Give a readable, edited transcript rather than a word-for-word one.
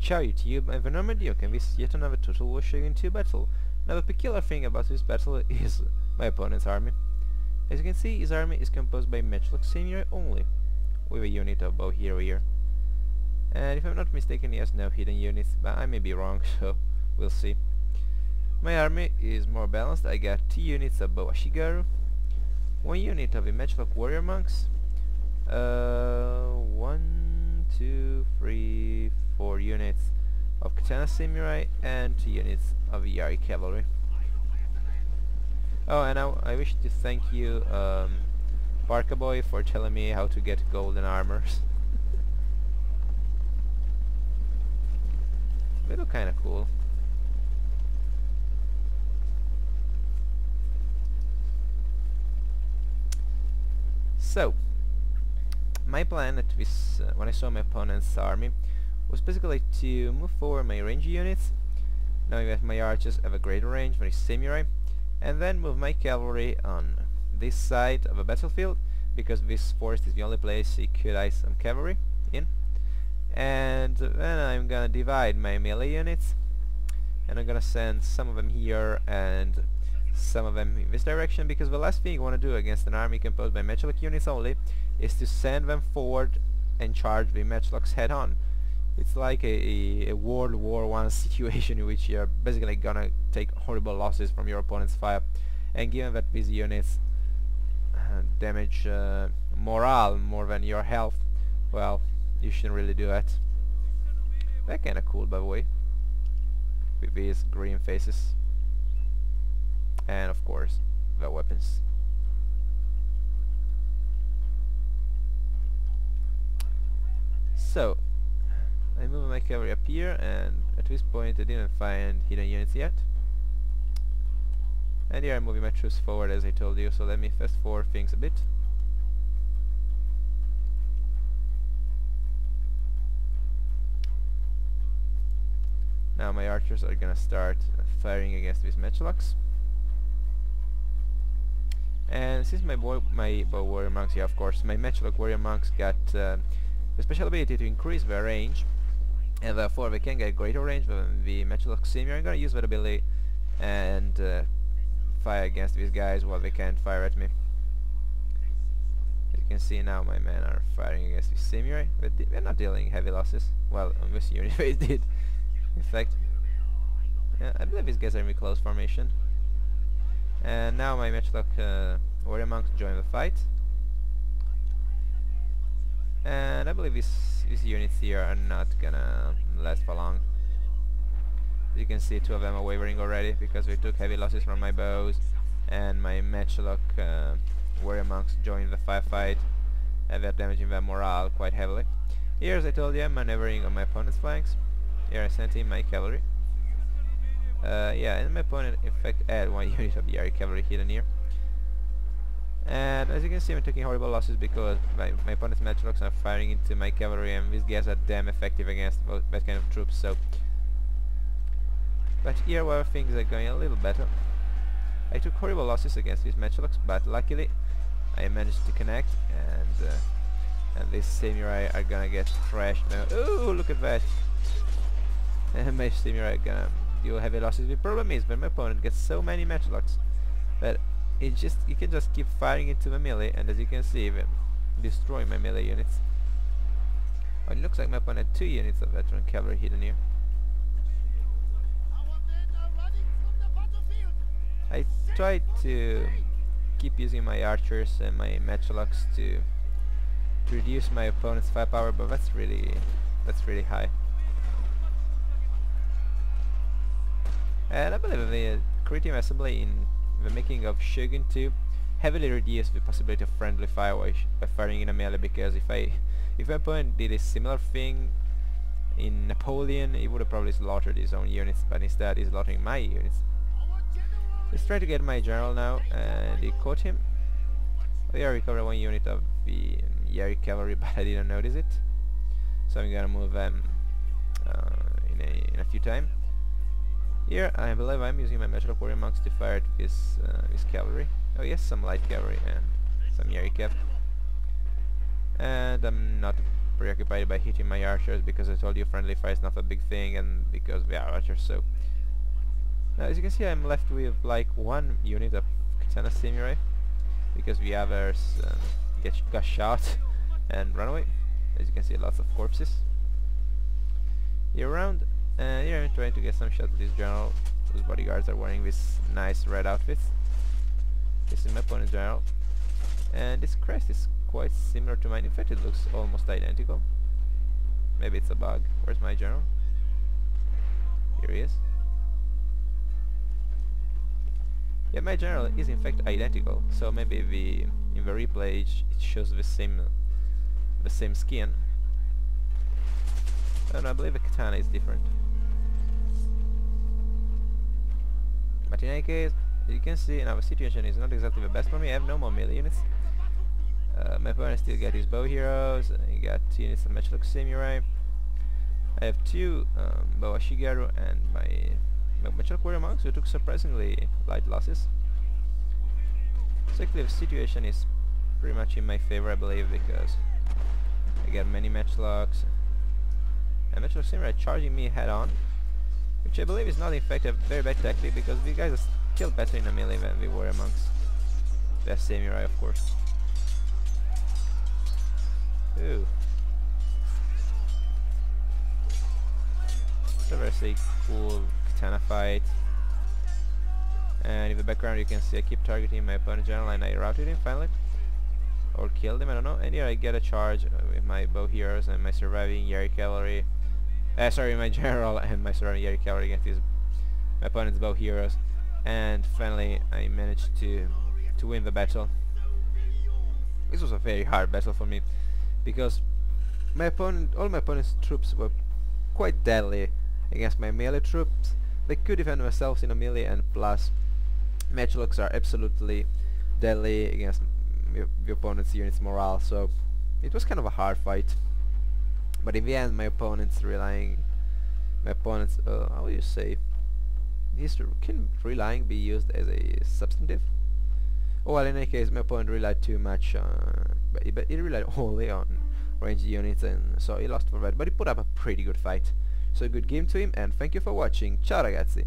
Ciao YouTube, I'm Venomid, and this is yet another Total War Shogun 2 battle. Now the peculiar thing about this battle is my opponent's army. As you can see, his army is composed by matchlock samurai only, with a unit of bow hero here. And if I'm not mistaken, he has no hidden units, but I may be wrong, so we'll see. My army is more balanced. I got 2 units of bow ashigaru, 1 unit of the matchlock warrior monks, 1, 2, 3, 4 units of katana samurai, and 2 units of Yari cavalry. Oh, and I wish to thank you, Barca Boy, for telling me how to get golden armors. They look kinda cool. So, my plan at this, when I saw my opponent's army, was basically to move forward my range units, knowing that my archers have a greater range than his samurai, and then move my cavalry on this side of a battlefield, because this forest is the only place he could hide some cavalry in. And then I'm gonna divide my melee units, and I'm gonna send some of them here and some of them in this direction, because the last thing you want to do against an army composed by matchlock units only is to send them forward and charge the matchlocks head on. It's like a World War I situation in which you're basically gonna take horrible losses from your opponent's fire, and given that these units damage morale more than your health, well, you shouldn't really do that. They're kinda cool, by the way, with these green faces. And of course, the weapons. So, I move my cavalry up here, and at this point I didn't find hidden units yet. And here I'm moving my troops forward as I told you, so let me fast forward things a bit. Now my archers are gonna start firing against these matchlocks. And since my bow warrior monks, yeah, of course, my matchlock warrior monks got the special ability to increase their range, and therefore they can get greater range than the matchlock samurai. I'm gonna use that ability and fire against these guys while they can't fire at me. As you can see now, my men are firing against these samurai, but they're not dealing heavy losses. Well, on this unit they did, in fact. Yeah, I believe these guys are in close formation. And now my matchlock warrior monks join the fight, and I believe these units here are not gonna last for long. As you can see, 2 of them are wavering already because we took heavy losses from my bows, and my matchlock warrior monks joined the firefight, and they're damaging their morale quite heavily. Here, as I told you, I'm maneuvering on my opponent's flanks. Here I sent in my cavalry. Yeah, and my opponent in fact had 1 unit of Yari cavalry hidden here. And as you can see, I'm taking horrible losses because my opponent's matchlocks are firing into my cavalry, and these guys are damn effective against that kind of troops. So, but here where things are going a little better. I took horrible losses against these matchlocks, but luckily I managed to connect, and these samurai are gonna get thrashed now. Ooh, look at that! And my samurai are gonna deal heavy losses. The problem is when my opponent gets so many matchlocks that he can just keep firing into the melee, and as you can see, even destroy my melee units. Oh, it looks like my opponent had 2 units of veteran cavalry hidden here. I tried to keep using my archers and my matchlocks to reduce my opponent's firepower, but that's really high. And I believe the creative assembly in the making of Shogun 2 heavily reduced the possibility of friendly fire by firing in a melee, because if my opponent did a similar thing in Napoleon, he would have probably slaughtered his own units, but instead he's slaughtering my units. Let's try to get my general now, and he caught him. Oh yeah, I recovered 1 unit of the Yari cavalry, but I didn't notice it. So I'm gonna move them in a few time. Here, I believe I'm using my matchlock warrior monks to fire at this cavalry. Oh yes, some light cavalry and some Yari cav. And I'm not preoccupied by hitting my archers because I told you friendly fire is not a big thing, and because we are archers. So now, as you can see, I'm left with like one unit of katana samurai because the others got shot and run away. As you can see, lots of corpses here around. And here I'm trying to get some shots of this general whose bodyguards are wearing this nice red outfits. This is my opponent's general, and this crest is quite similar to mine. In fact, it looks almost identical. Maybe it's a bug. Where's my general? Here he is. Yeah, my general is in fact identical, so maybe in the replay it shows the same skin. Oh no, I believe the katana is different. But in any case, as you can see, now the situation is not exactly the best for me. I have no more melee units. My opponent still got his bow heroes. He got 2 units of matchlock samurai. I have 2 bow ashigaru and my matchlock warrior monks who took surprisingly light losses. So actually the situation is pretty much in my favor, I believe, because I get many matchlocks and matchlock samurai charging me head on, which I believe is not in fact a very bad tactic, because these guys are still better in a melee than the warrior monks. They have samurai, of course. Ooh. It's a very cool katana fight. And in the background you can see I keep targeting my opponent's general, and I routed him finally. Or killed him, I don't know. And here I get a charge with my bow heroes and my surviving Yari cavalry. Sorry, my general and my surviving Yari cavalry against my opponent's bow heroes. And finally I managed to win the battle. This was a very hard battle for me, because all my opponent's troops were quite deadly against my melee troops. They could defend themselves in a melee, and plus matchlocks are absolutely deadly against the opponent's unit's morale, so it was kind of a hard fight. But in the end, my opponent's how would you say, can relying be used as a substantive? Oh well, in any case, my opponent relied too much but he relied only on ranged units, and so he lost for that, but he put up a pretty good fight. So good game to him, and thank you for watching. Ciao ragazzi!